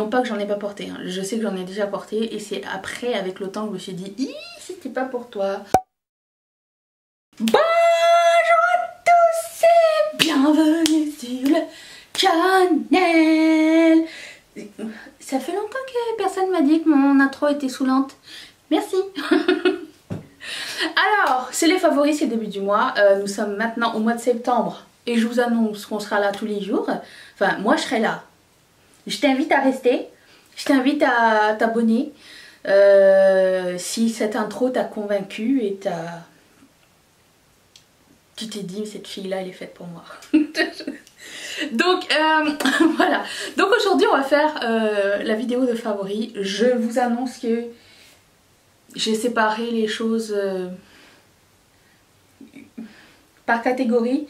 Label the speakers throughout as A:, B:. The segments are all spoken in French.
A: Non pas que j'en ai pas porté, hein. Je sais que j'en ai déjà porté et c'est après avec le temps que je me suis dit c'était pas pour toi. Bonjour à tous et bienvenue sur le canal. Ça fait longtemps que personne m'a dit que mon intro était saoulante. Merci. Alors, c'est les favoris, c'est le début du mois. Nous sommes maintenant au mois de septembre et je vous annonce qu'on sera là tous les jours. Enfin, moi je serai là. Je t'invite à rester, je t'invite à t'abonner si cette intro t'a convaincu et tu t'es dit cette fille là elle est faite pour moi. Donc voilà, donc aujourd'hui on va faire la vidéo de favoris. Je vous annonce que j'ai séparé les choses par catégorie.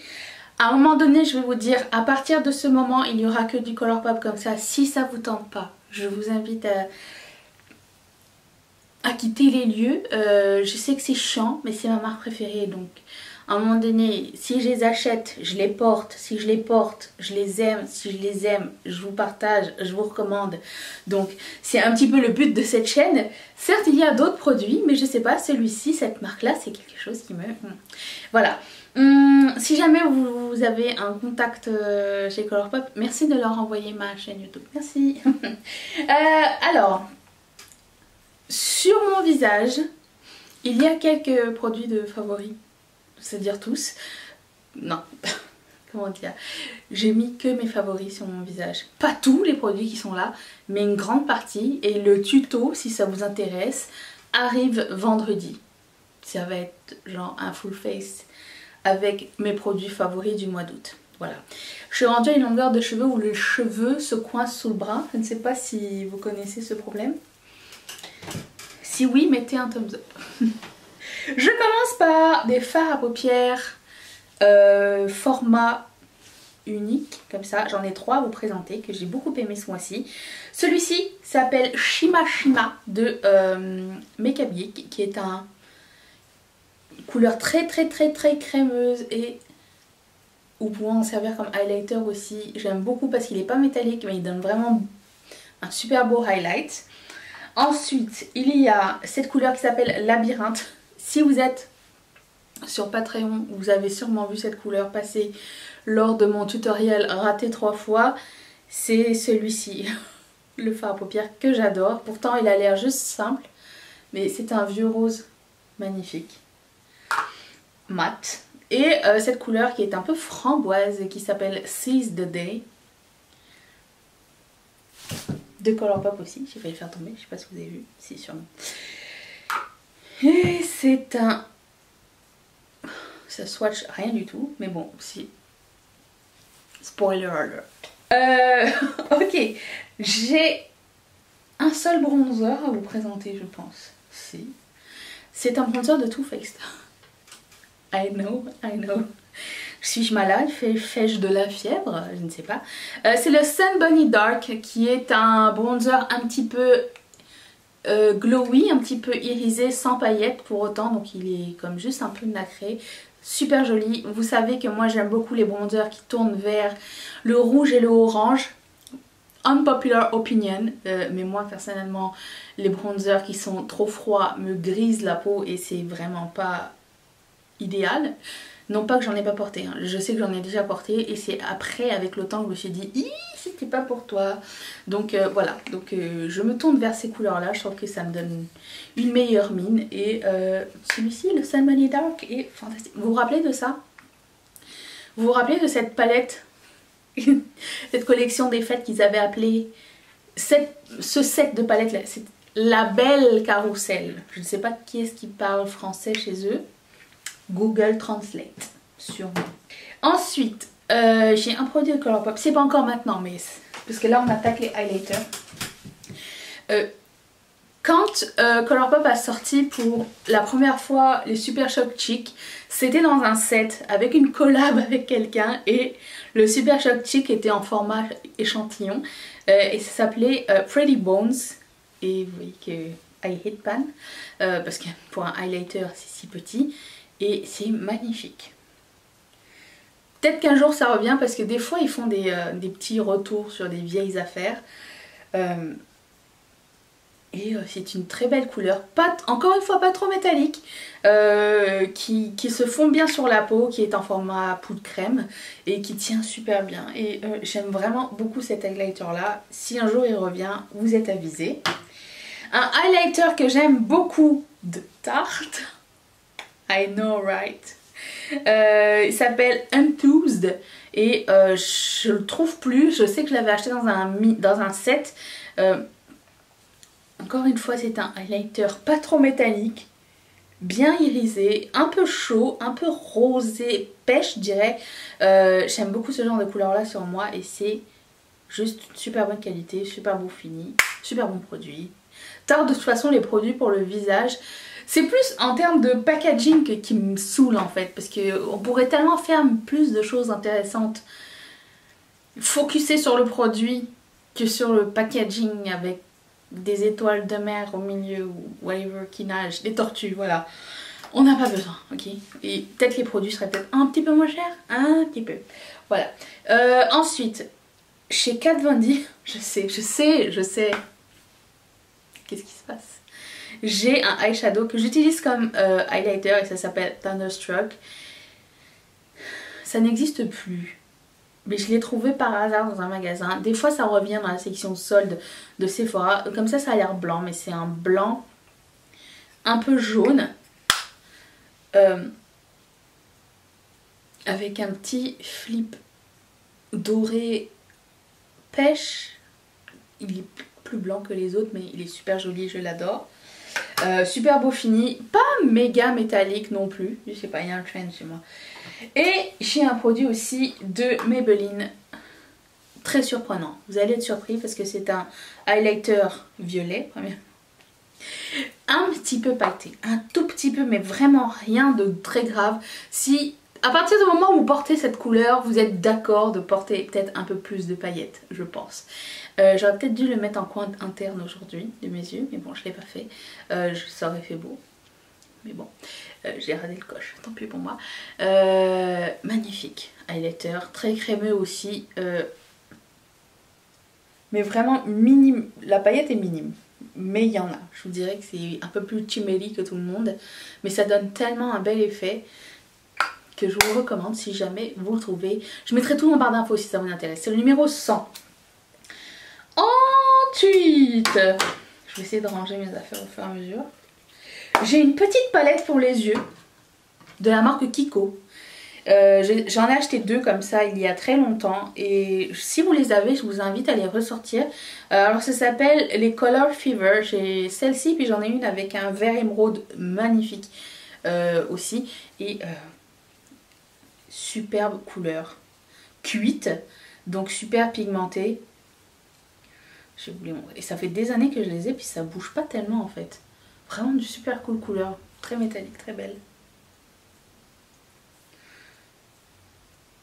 A: À un moment donné, je vais vous dire, à partir de ce moment, il n'y aura que du Colourpop comme ça. Si ça vous tente pas, je vous invite à quitter les lieux. Je sais que c'est chiant, mais c'est ma marque préférée. Donc, à un moment donné, si je les achète, je les porte. Si je les porte, je les aime. Si je les aime, je vous partage, je vous recommande. Donc, c'est un petit peu le but de cette chaîne. Certes, il y a d'autres produits, mais je sais pas, celui-ci, cette marque-là, c'est quelque chose qui me... Voilà. Si jamais vous avez un contact chez Colourpop, merci de leur envoyer ma chaîne YouTube. Merci. Alors, sur mon visage, il y a quelques produits de favoris. C'est-à-dire tous. Non. Comment dire? J'ai mis que mes favoris sur mon visage. Pas tous les produits qui sont là, mais une grande partie. Et le tuto, si ça vous intéresse, arrive vendredi. Ça va être genre un full face avec mes produits favoris du mois d'août. Voilà. Je suis rendue à une longueur de cheveux où le cheveu se coince sous le bras. Je ne sais pas si vous connaissez ce problème. Si oui, mettez un thumbs up. Je commence par des fards à paupières format unique, comme ça. J'en ai 3 à vous présenter que j'ai beaucoup aimé ce mois-ci. Celui-ci s'appelle Shima Shima de Makeup Geek, qui est un couleur très crémeuse et vous pouvez en servir comme highlighter aussi. J'aime beaucoup parce qu'il n'est pas métallique mais il donne vraiment un super beau highlight. Ensuite il y a cette couleur qui s'appelle Labyrinthe. Si vous êtes sur Patreon, vous avez sûrement vu cette couleur passer lors de mon tutoriel raté 3 fois. C'est celui-ci, le fard à paupières que j'adore. Pourtant il a l'air juste simple mais c'est un vieux rose magnifique. Mat. Et cette couleur qui est un peu framboise qui s'appelle Seize the Day de Colourpop aussi. J'ai failli le faire tomber, je sais pas si vous avez vu, si sûrement. Et c'est un... ça swatch rien du tout, mais bon, si... Spoiler alert. Ok, j'ai un seul bronzer à vous présenter je pense. Si. C'est un bronzer de Too Faced. I know. Suis-je malade? Fais-je de la fièvre? Je ne sais pas. C'est le Sun Bunny Dark qui est un bronzer un petit peu glowy, un petit peu irisé, sans paillettes pour autant. Donc il est comme juste un peu nacré. Super joli. Vous savez que moi j'aime beaucoup les bronzers qui tournent vers le rouge et le orange. Unpopular opinion, mais moi personnellement les bronzers qui sont trop froids me grisent la peau et c'est vraiment pas idéal. Non pas que j'en ai pas porté, hein. Je sais que j'en ai déjà porté et c'est après avec le temps que je me suis dit c'était pas pour toi. Donc voilà, donc je me tourne vers ces couleurs là, je trouve que ça me donne une meilleure mine et celui-ci, le Sun Bunny Dark, est fantastique. Vous vous rappelez de ça? Vous vous rappelez de cette palette cette collection des fêtes qu'ils avaient appelé ce set de palettes là, c'est la belle carrousel. Je ne sais pas qui est-ce qui parle français chez eux. Google Translate, sûrement. Ensuite, j'ai un produit de Colourpop. C'est pas encore maintenant, mais parce que là on attaque les highlighters. Quand Colourpop a sorti pour la première fois les Super Shock Chic, c'était dans un set avec une collab avec quelqu'un et le Super Shock Chic était en format échantillon et ça s'appelait Pretty Bones. Et vous voyez que I hate pan parce que pour un highlighter c'est si petit. Et c'est magnifique. Peut-être qu'un jour ça revient parce que des fois ils font des petits retours sur des vieilles affaires. Et c'est une très belle couleur, pas, encore une fois pas trop métallique, qui se fond bien sur la peau, qui est en format poudre crème et qui tient super bien. Et j'aime vraiment beaucoup cet highlighter là. Si un jour il revient, vous êtes avisés. Un highlighter que j'aime beaucoup de Tarte, I know right, il s'appelle Enthused et je le trouve plus. Je sais que je l'avais acheté dans un set. Encore une fois, c'est un highlighter pas trop métallique, bien irisé, un peu chaud, un peu rosé, pêche je dirais. J'aime beaucoup ce genre de couleur là sur moi et c'est juste une super bonne qualité, super beau fini, super bon produit. Tarte de toute façon les produits pour le visage, c'est plus en termes de packaging qui me saoule en fait, parce qu'on pourrait tellement faire plus de choses intéressantes, focuser sur le produit que sur le packaging avec des étoiles de mer au milieu ou whatever qui nagent, des tortues, voilà. On n'a pas besoin, ok? Et peut-être les produits seraient peut-être un petit peu moins chers, un petit peu. Voilà. Ensuite, chez Kat Von D, je sais. Qu'est-ce qui se passe? J'ai un eyeshadow que j'utilise comme highlighter et ça s'appelle Thunderstruck. Ça n'existe plus. Mais je l'ai trouvé par hasard dans un magasin. Des fois ça revient dans la section solde de Sephora. Comme ça a l'air blanc, mais c'est un blanc un peu jaune. Avec un petit flip doré pêche. Il est plus blanc que les autres mais il est super joli, je l'adore. Super beau fini, pas méga métallique non plus, je sais pas, il y a un trend chez moi. Et j'ai un produit aussi de Maybelline, très surprenant, vous allez être surpris parce que c'est un highlighter violet, un petit peu pailleté, un tout petit peu mais vraiment rien de très grave. Si à partir du moment où vous portez cette couleur, vous êtes d'accord de porter peut-être un peu plus de paillettes, je pense. J'aurais peut-être dû le mettre en coin interne aujourd'hui de mes yeux, mais bon, je ne l'ai pas fait. Ça aurait fait beau. Mais bon, j'ai raté le coche, tant pis pour moi. Magnifique highlighter, très crémeux aussi. Mais vraiment minime, la paillette est minime. Mais il y en a, je vous dirais que c'est un peu plus chimérique que tout le monde. Mais ça donne tellement un bel effet que je vous recommande si jamais vous le trouvez. Je mettrai tout en barre d'infos si ça vous intéresse. C'est le numéro 100. Ensuite, je vais essayer de ranger mes affaires au fur et à mesure. J'ai une petite palette pour les yeux de la marque Kiko. J'en ai acheté deux comme ça il y a très longtemps et si vous les avez je vous invite à les ressortir. Alors ça s'appelle les Color Fever. J'ai celle-ci puis j'en ai une avec un vert émeraude magnifique aussi et superbe couleur cuite donc super pigmentée. Je vais vous les montrer. Et ça fait des années que je les ai puis ça bouge pas tellement en fait. Vraiment du super cool couleur, très métallique, très belle.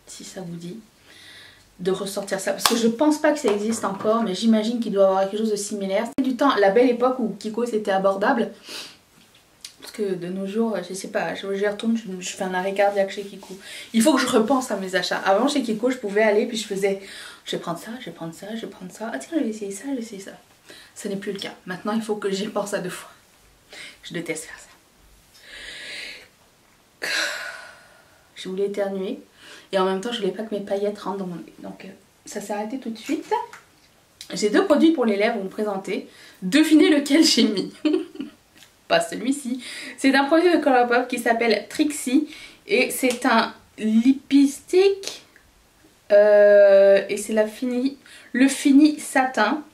A: Si ça vous dit de ressortir ça, parce que je pense pas que ça existe encore, mais j'imagine qu'il doit y avoir quelque chose de similaire. C'était du temps, la belle époque où Kiko c'était abordable. Parce que de nos jours, je sais pas, j'y retourne, je fais un arrêt cardiaque chez Kiko. Il faut que je repense à mes achats. Avant chez Kiko, je pouvais aller, puis je faisais, je vais prendre ça, je vais prendre ça, je vais prendre ça. Ah tiens, je vais essayer ça, je vais essayer ça. Ce n'est plus le cas. Maintenant, il faut que j'y pense à deux fois. Je déteste faire ça. Je voulais éternuer. Et en même temps, je voulais pas que mes paillettes rentrent dans mon nez. Donc, ça s'est arrêté tout de suite. J'ai deux produits pour les lèvres à vous présenter. Devinez lequel j'ai mis. Pas celui-ci. C'est un produit de Colourpop qui s'appelle Trixie. Et c'est un lipstick. Et c'est le fini satin.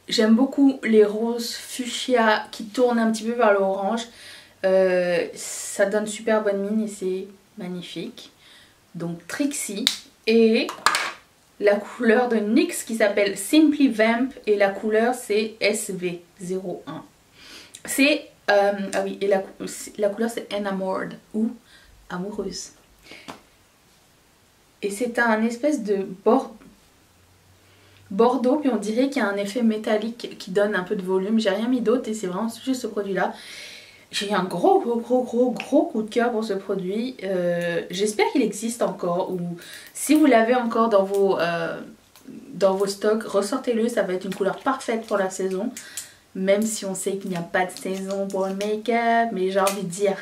A: J'aime beaucoup les roses fuchsia qui tournent un petit peu vers l'orange. Ça donne super bonne mine et c'est magnifique. Donc Trixie et la couleur de NYX qui s'appelle Simply Vamp et la couleur c'est SV01. C'est ah oui, et la couleur c'est Enamored ou amoureuse. Et c'est un espèce de bordeaux, puis on dirait qu'il y a un effet métallique qui donne un peu de volume. J'ai rien mis d'autre et c'est vraiment juste ce produit là. J'ai eu un gros coup de cœur pour ce produit. J'espère qu'il existe encore ou si vous l'avez encore dans dans vos stocks, ressortez-le, ça va être une couleur parfaite pour la saison. Même si on sait qu'il n'y a pas de saison pour le make-up, mais j'ai envie de dire,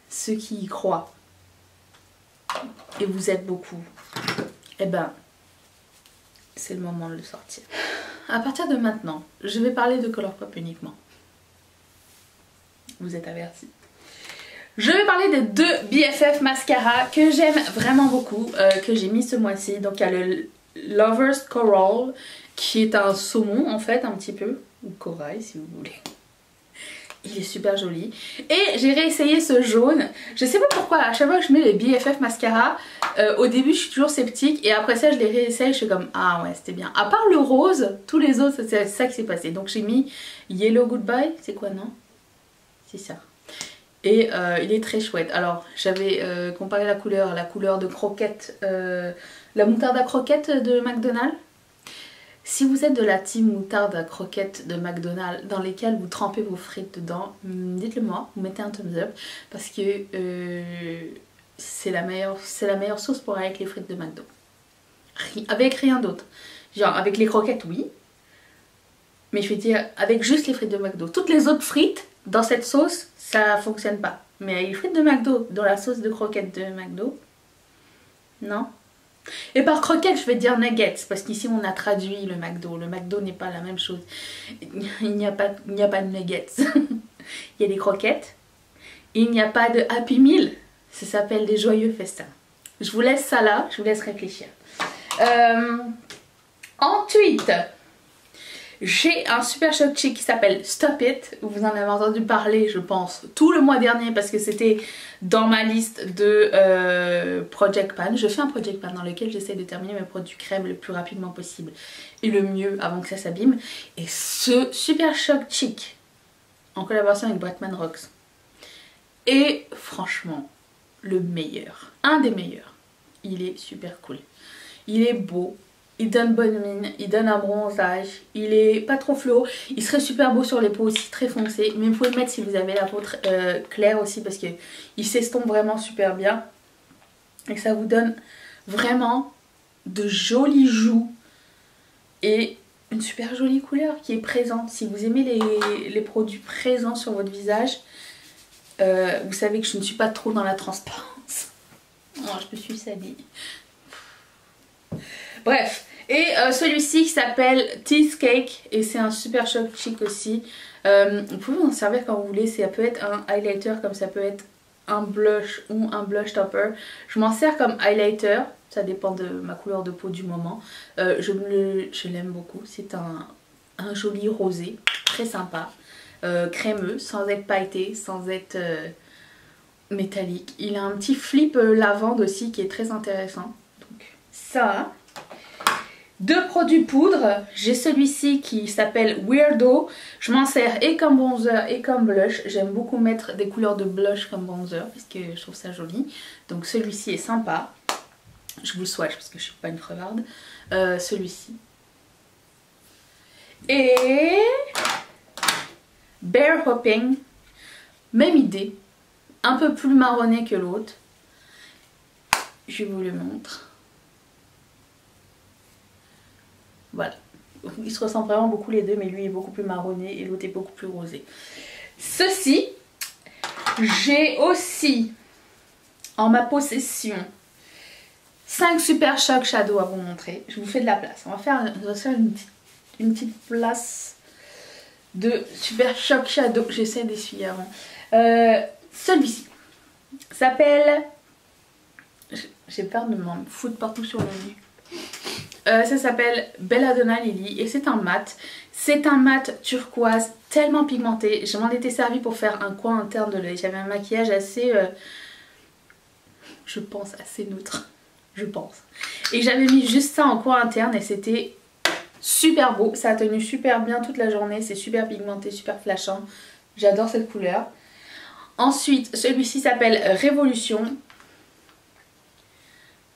A: ceux qui y croient, et vous êtes beaucoup, eh ben, c'est le moment de le sortir. À partir de maintenant, je vais parler de Colourpop uniquement. Vous êtes avertis. Je vais parler des deux BFF mascara que j'aime vraiment beaucoup, que j'ai mis ce mois-ci. Donc il y a le Lovers Coral, qui est un saumon en fait, un petit peu, ou corail si vous voulez. Il est super joli. Et j'ai réessayé ce jaune. Je sais pas pourquoi, à chaque fois que je mets les BFF mascara, au début je suis toujours sceptique et après ça je les réessaye, je suis comme ah ouais c'était bien. À part le rose, tous les autres c'est ça qui s'est passé. Donc j'ai mis Yellow Goodbye, c'est quoi non? C'est ça. Et il est très chouette. Alors j'avais comparé la couleur de croquette, la moutarde à croquette de McDonald's. Si vous êtes de la team moutarde à croquette de McDonald's dans lesquelles vous trempez vos frites dedans, dites-le moi, vous mettez un thumbs up parce que c'est la meilleure sauce pour avec les frites de McDo. Avec rien d'autre. Genre avec les croquettes oui, mais je vais dire avec juste les frites de McDo. Toutes les autres frites dans cette sauce ça fonctionne pas. Mais avec les frites de McDo dans la sauce de croquette de McDo, non. Et par croquette je vais dire nuggets parce qu'ici on a traduit le McDo. Le McDo n'est pas la même chose. Il n'y a pas de nuggets. Il y a des croquettes. Il n'y a pas de Happy Meal. Ça s'appelle des joyeux festins. Je vous laisse ça là, je vous laisse réfléchir. Ensuite, j'ai un super choc chic qui s'appelle Stop It. Vous en avez entendu parler je pense tout le mois dernier parce que c'était dans ma liste de Project Pan. Je fais un Project Pan dans lequel j'essaie de terminer mes produits crème le plus rapidement possible et le mieux avant que ça s'abîme. Et ce super choc chic en collaboration avec Bretman Rocks est franchement le meilleur, un des meilleurs. Il est super cool, il est beau. Il donne bonne mine, il donne un bronzage, il est pas trop fluo, il serait super beau sur les peaux aussi, très foncé. Mais vous pouvez le mettre si vous avez la peau claire aussi parce qu'il s'estompe vraiment super bien. Et que ça vous donne vraiment de jolies joues et une super jolie couleur qui est présente. Si vous aimez les produits présents sur votre visage, vous savez que je ne suis pas trop dans la transparence. Oh, je me suis salie. Bref. Et celui-ci qui s'appelle Teeth Cake et c'est un super choc chic aussi. Vous pouvez vous en servir quand vous voulez, ça peut être un highlighter comme ça peut être un blush ou un blush topper. Je m'en sers comme highlighter, ça dépend de ma couleur de peau du moment. Je l'aime beaucoup, c'est un joli rosé, très sympa, crémeux, sans être pailleté, sans être métallique. Il a un petit flip lavande aussi qui est très intéressant. Donc ça... Deux produits poudre, j'ai celui-ci qui s'appelle Weirdo. Je m'en sers et comme bronzer et comme blush. J'aime beaucoup mettre des couleurs de blush comme bronzer parce que je trouve ça joli. Donc celui-ci est sympa. Je vous le swatch parce que je suis pas une crevarde. Celui-ci. Et Bear Hopping, même idée. Un peu plus marronné que l'autre. Je vous le montre. Voilà, ils se ressemblent vraiment beaucoup les deux, mais lui est beaucoup plus marronné et l'autre est beaucoup plus rosé. Ceci, j'ai aussi en ma possession 5 super shock shadow à vous montrer. Je vous fais de la place. On va faire une petite place de super shock shadow. J'essaie d'essuyer avant. Celui-ci s'appelle... J'ai peur de m'en foutre partout sur le nez. Ça s'appelle Belladonna Lily et c'est un mat. C'est un mat turquoise tellement pigmenté. Je m'en étais servi pour faire un coin interne de l'œil. J'avais un maquillage assez, je pense, assez neutre. Je pense. Et j'avais mis juste ça en coin interne et c'était super beau. Ça a tenu super bien toute la journée. C'est super pigmenté, super flashant. J'adore cette couleur. Ensuite, celui-ci s'appelle Révolution.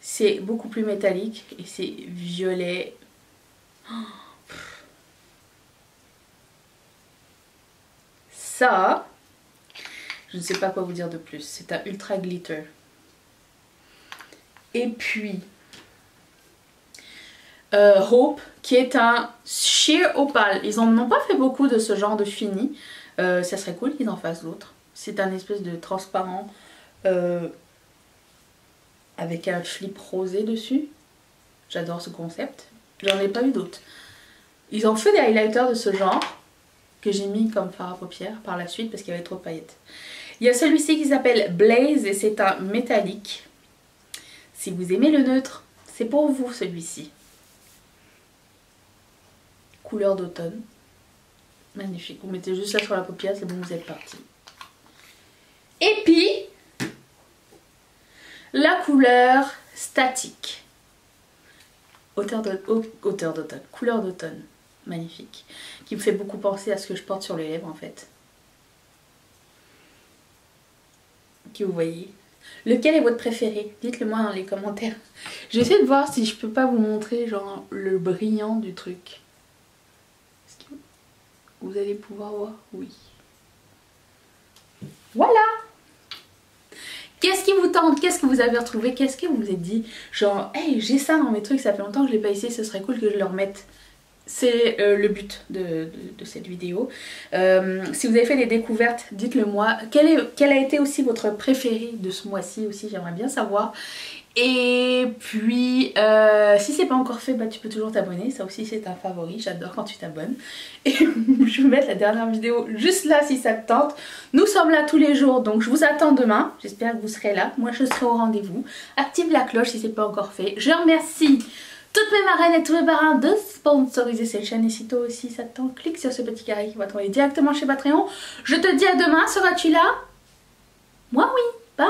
A: C'est beaucoup plus métallique et c'est violet. Ça, je ne sais pas quoi vous dire de plus. C'est un ultra glitter. Et puis, Hope, qui est un sheer opale. Ils en ont pas fait beaucoup de ce genre de fini. Ça serait cool qu'ils en fassent d'autres. C'est un espèce de transparent avec un flip rosé dessus. J'adore ce concept. J'en ai pas eu d'autres. Ils ont fait des highlighters de ce genre que j'ai mis comme fard à paupières par la suite parce qu'il y avait trop de paillettes. Il y a celui-ci qui s'appelle Blaze et c'est un métallique. Si vous aimez le neutre, c'est pour vous celui-ci. Couleur d'automne. Magnifique. Vous mettez juste ça sur la paupière, c'est bon, vous êtes parti. Et puis, la couleur statique. Couleur d'automne. Magnifique. Qui me fait beaucoup penser à ce que je porte sur les lèvres en fait. Que vous voyez. Lequel est votre préféré? Dites-le moi dans les commentaires. J'essaie de voir si je peux pas vous montrer genre le brillant du truc. Est-ce que vous allez pouvoir voir? Oui. Voilà! Qu'est-ce qui vous tente? Qu'est-ce que vous avez retrouvé? Qu'est-ce que vous vous êtes dit? Genre, hey, j'ai ça dans mes trucs, ça fait longtemps que je l'ai pas essayé, ce serait cool que je le remette. C'est le but de cette vidéo. Si vous avez fait des découvertes, dites-le moi. Quel a été aussi votre préféré de ce mois-ci aussi? J'aimerais bien savoir. Et puis, si c'est pas encore fait, bah, tu peux toujours t'abonner. Ça aussi, c'est un favori. J'adore quand tu t'abonnes. Et je vais mettre la dernière vidéo juste là si ça te tente. Nous sommes là tous les jours, donc je vous attends demain. J'espère que vous serez là. Moi, je serai au rendez-vous. Active la cloche si c'est pas encore fait. Je remercie toutes mes marraines et tous mes parrains de sponsoriser cette chaîne. Et si toi aussi ça te tente, clique sur ce petit carré qui va t'envoyer directement chez Patreon. Je te dis à demain. Seras-tu là? Moi oui. Bye.